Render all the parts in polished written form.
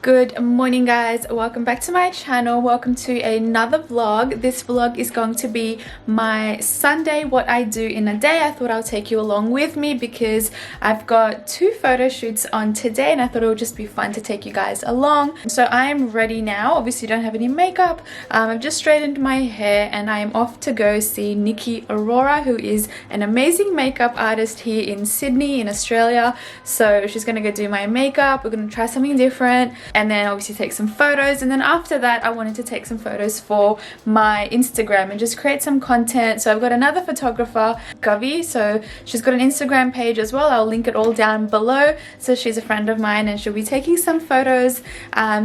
Good morning guys, welcome back to my channel. Welcome to another vlog. This vlog is going to be my Sunday, what I do in a day. I thought I'll take you along with me because I've got 2 photo shoots on today and I thought it would just be fun to take you guys along. So I'm ready now. Obviously don't have any makeup. I've just straightened my hair and I am off to go see Nikki Aurora, who is an amazing makeup artist here in Sydney in Australia. So she's gonna go do my makeup. We're gonna try something different and then obviously take some photos, and then after that I wanted to take some photos for my Instagram and just create some content. So I've got another photographer, Gavi, so she's got an Instagram page as well. I'll link it all down below. So she's a friend of mine and she'll be taking some photos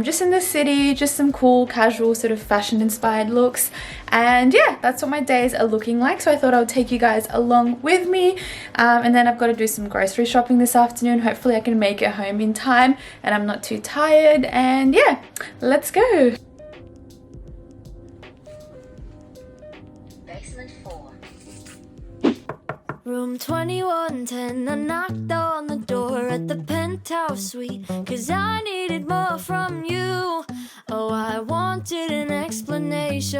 just in the city, just some cool casual sort of fashion inspired looks. And yeah, that's what my days are looking like. So I thought I would take you guys along with me, and then I've got to do some grocery shopping this afternoon. Hopefully I can make it home in time and I'm not too tired. And yeah, let's go. Basement 4. Room 2110, I knocked on the door at the penthouse suite, 'cause I needed more from you. Oh, I wanted an explanation.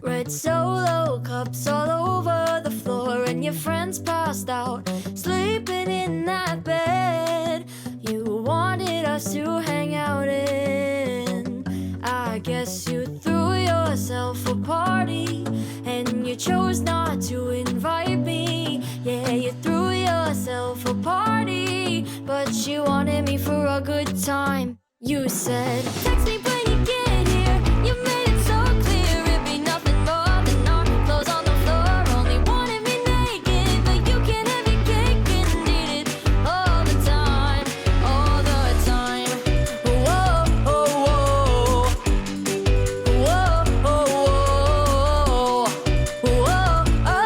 Red Solo cups all over the floor and your friends passed out, sleeping in that bed you wanted us to hang out in. I guess you threw yourself a party and you chose not to invite me. Yeah, you threw yourself a party, but you wanted me for a good time. You said, text me when you get here. You made it so clear it'd be nothing more than our clothes on the floor. Only wanted me naked, but you can't have your cake and eat it all the time, all the time. Whoa, whoa, whoa. Whoa, whoa, whoa.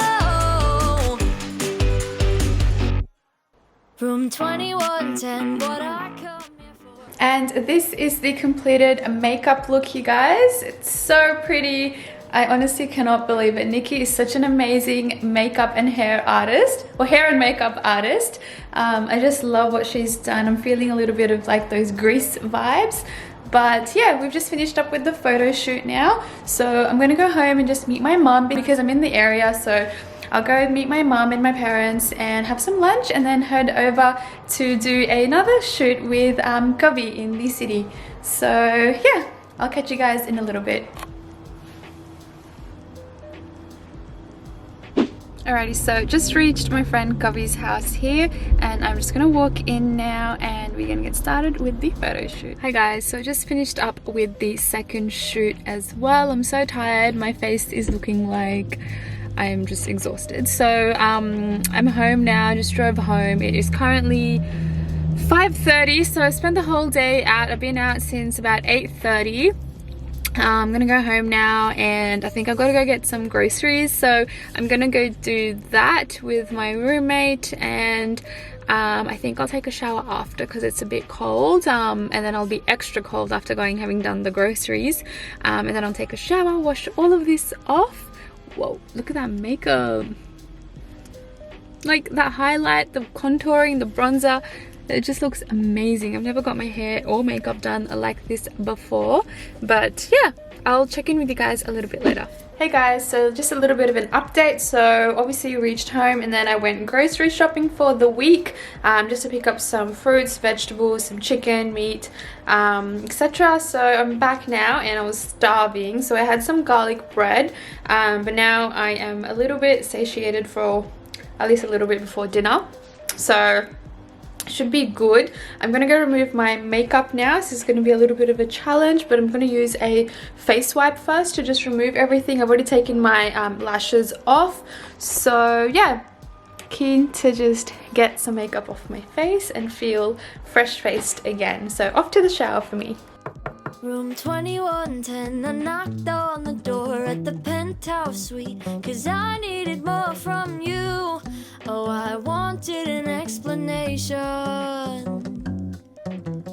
Room 2110, what I come here for. And this is the completed makeup look, you guys. It's so pretty. I honestly cannot believe it. Nikki is such an amazing makeup and hair artist, or hair and makeup artist. I just love what she's done. I'm feeling a little bit of like those Grease vibes. But yeah, we've just finished up with the photo shoot now. So I'm gonna go home and just meet my mom because I'm in the area. So I'll go meet my mom and my parents and have some lunch and then head over to do another shoot with Gavi in the city. So yeah, I'll catch you guys in a little bit. Alrighty, so just reached my friend Gavi's house here and I'm just gonna walk in now and we're gonna get started with the photo shoot. Hi guys, so just finished up with the second shoot as well. I'm so tired, my face is looking like I'm just exhausted. So I'm home now, just drove home. It is currently 5:30, so I spent the whole day out. I've been out since about 8:30. I'm gonna go home now and I think I've got to go get some groceries, so I'm gonna go do that with my roommate, and I think I'll take a shower after because it's a bit cold, and then I'll be extra cold after having done the groceries, and then I'll take a shower, wash all of this off. Whoa, look at that makeup. Like that highlight, the contouring, the bronzer, it just looks amazing. I've never got my hair or makeup done like this before, but yeah, I'll check in with you guys a little bit later. Hey guys, so just a little bit of an update. So obviously reached home and then I went grocery shopping for the week, just to pick up some fruits, vegetables, some chicken, meat, etc. So I'm back now and I was starving, so I had some garlic bread, but now I am a little bit satiated for at least a little bit before dinner, so should be good. I'm gonna go remove my makeup now. This is gonna be a little bit of a challenge, but I'm gonna use a face wipe first to just remove everything. I've already taken my lashes off, so yeah, keen to just get some makeup off my face and feel fresh faced again. So off to the shower for me. Room 2110, I knocked on the door at the penthouse suite, 'cause I needed more from you. Oh, I wanted an explanation.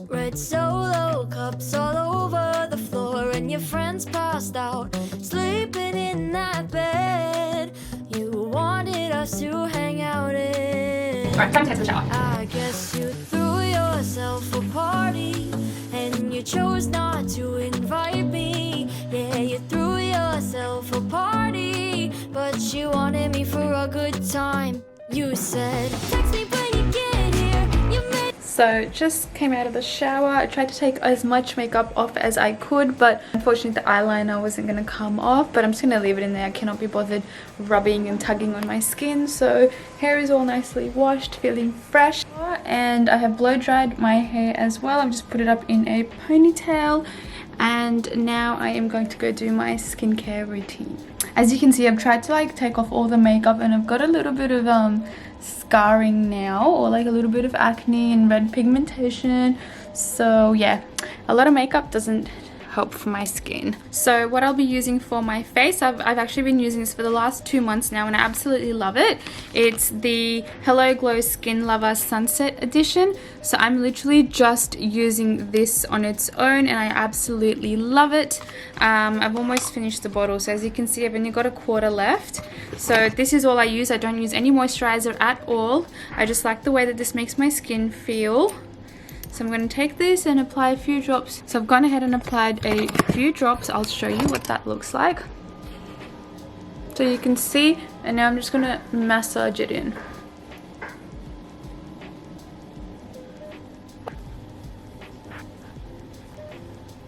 Red Solo cups all over the floor and your friends passed out, sleeping in that bed you wanted us to hang out in. Alright, time to take the shower. I guess you threw yourself yourself a party, and you chose not to invite me. Yeah, you threw yourself a party, but you wanted me for a good time. You said, text me when you get here. You made So just came out of the shower. I tried to take as much makeup off as I could, but unfortunately the eyeliner wasn't going to come off, but I'm just going to leave it in there. I cannot be bothered rubbing and tugging on my skin. So hair is all nicely washed, feeling fresh, and I have blow dried my hair as well. I've just put it up in a ponytail, and now I am going to go do my skincare routine. As you can see, I've tried to like take off all the makeup, and I've got a little bit of scarring now, or like a little bit of acne and red pigmentation. So yeah, a lot of makeup doesn't help for my skin. So what I'll be using for my face, I've actually been using this for the last 2 months now, and I absolutely love it. It's the Hello Glow Skin Lover Sunset Edition. So I'm literally just using this on its own, and I absolutely love it. I've almost finished the bottle, so as you can see, I've only got a quarter left. So this is all I use. I don't use any moisturizer at all. I just like the way that this makes my skin feel. So I'm going to take this and apply a few drops. So I've gone ahead and applied a few drops. I'll show you what that looks like. So you can see, and now I'm just going to massage it in.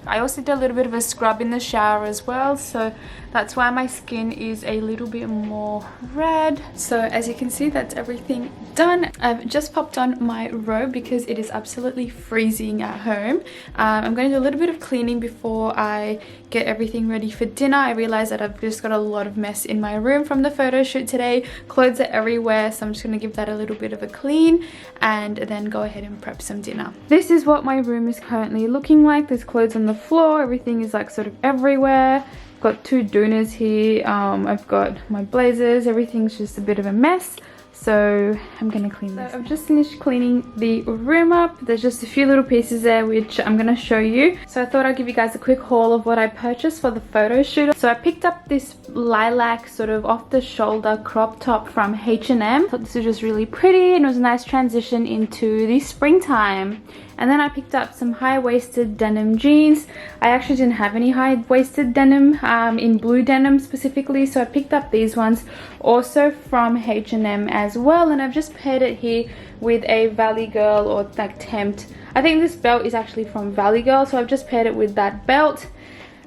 I also did a little bit of a scrub in the shower as well, so that's why my skin is a little bit more red. So as you can see, that's everything done. I've just popped on my robe because it is absolutely freezing at home. I'm going to do a little bit of cleaning before I get everything ready for dinner. I realized that I've just got a lot of mess in my room from the photo shoot today. Clothes are everywhere, so I'm just going to give that a little bit of a clean and then go ahead and prep some dinner. This is what my room is currently looking like. There's clothes on the floor, everything is like sort of everywhere. I've got 2 doonas here, I've got my blazers, everything's just a bit of a mess. So I'm gonna clean this. So I've just finished cleaning the room up. There's just a few little pieces there which I'm gonna show you. So I thought I'd give you guys a quick haul of what I purchased for the photo shoot. So I picked up this lilac sort of off the shoulder crop top from H&M. I thought this was just really pretty, and it was a nice transition into the springtime. And then I picked up some high-waisted denim jeans. I actually didn't have any high-waisted denim in blue denim specifically, so I picked up these ones also from H&M as well, and I've just paired it here with a Valley Girl or like Tempt. I think this belt is actually from Valley Girl, so I've just paired it with that belt.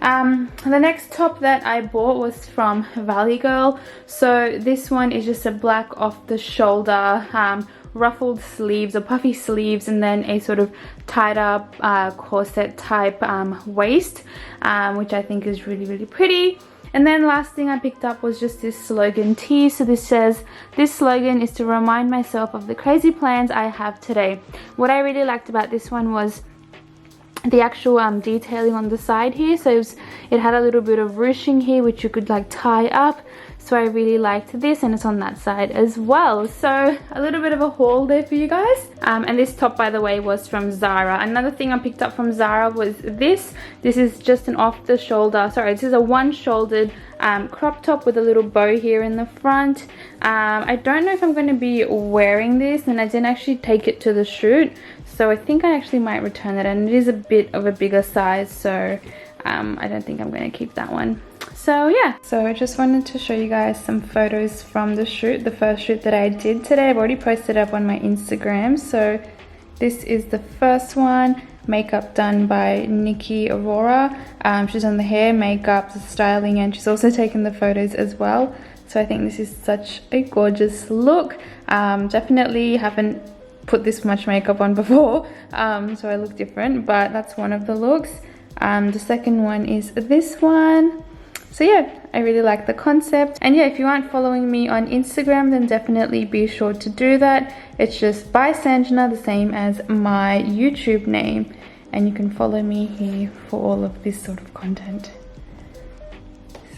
The next top that I bought was from Valley Girl. So this one is just a black off the shoulder ruffled sleeves or puffy sleeves, and then a sort of tied up corset type waist, which I think is really pretty. And then last thing I picked up was just this slogan tee. So this says, this slogan is to remind myself of the crazy plans I have today. What I really liked about this one was the actual detailing on the side here. So it had a little bit of ruching here which you could like tie up. So I really liked this, and it's on that side as well. So a little bit of a haul there for you guys. And this top, by the way, was from Zara. Another thing I picked up from Zara was this. This is just an off the shoulder, sorry, this is a one-shouldered crop top with a little bow here in the front. I don't know if I'm going to be wearing this, and I didn't actually take it to the shoot. So I think I actually might return it, and it is a bit of a bigger size, so I don't think I'm going to keep that one. So yeah, so I just wanted to show you guys some photos from the shoot, the first shoot that I did today. I've already posted up on my Instagram. So this is the first one, makeup done by Nikki Aurora. She's on the hair, makeup, the styling, and she's also taken the photos as well. So I think this is such a gorgeous look. Definitely haven't put this much makeup on before, so I look different, but that's one of the looks. The second one is this one. So yeah, I really like the concept. And yeah, if you aren't following me on Instagram, then definitely be sure to do that. It's just bySanjna, the same as my YouTube name. And you can follow me here for all of this sort of content.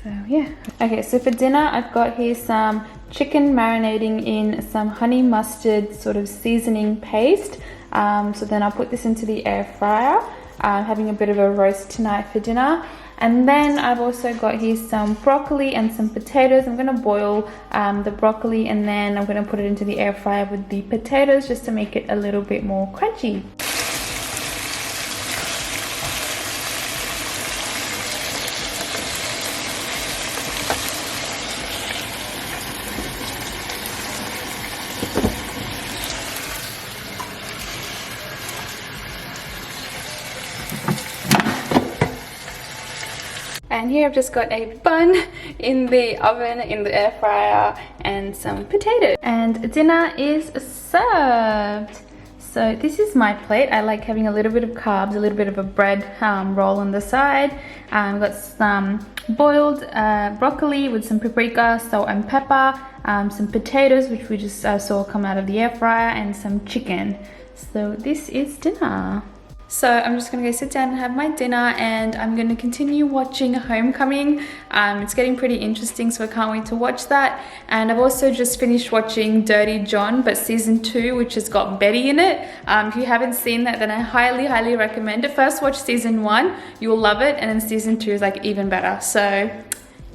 So yeah. Okay, so for dinner, I've got here some chicken marinating in some honey mustard sort of seasoning paste. So then I'll put this into the air fryer. Having a bit of a roast tonight for dinner. And then I've also got here some broccoli and some potatoes. I'm going to boil the broccoli, and then I'm going to put it into the air fryer with the potatoes just to make it a little bit more crunchy. And here I've just got a bun in the oven, in the air fryer, and some potatoes. And dinner is served. So this is my plate. I like having a little bit of carbs, a little bit of a bread roll on the side. I've got some boiled broccoli with some paprika, salt and pepper, some potatoes which we just saw come out of the air fryer, and some chicken. So this is dinner. So I'm just gonna go sit down and have my dinner, and I'm gonna continue watching Homecoming. It's getting pretty interesting, so I can't wait to watch that. And I've also just finished watching Dirty John, but season 2, which has got Betty in it. If you haven't seen that, then I highly recommend it. First watch season 1, you will love it, and then season 2 is like even better. So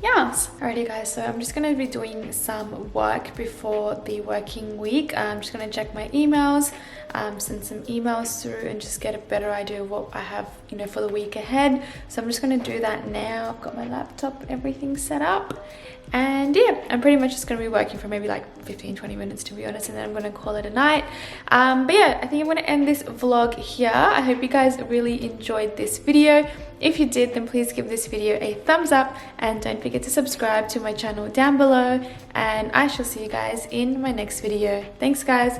yes. Alrighty guys, so I'm just going to be doing some work before the working week. I'm just going to check my emails, send some emails through, and just get a better idea of what I have, you know, for the week ahead. So I'm just going to do that now. I've got my laptop, everything set up. And yeah, I'm pretty much just going to be working for maybe like 15-20 minutes, to be honest, and then I'm going to call it a night. But yeah, I think I'm going to end this vlog here. I hope you guys really enjoyed this video. If you did, then please give this video a thumbs up, and don't forget to subscribe to my channel down below, and I shall see you guys in my next video. Thanks guys.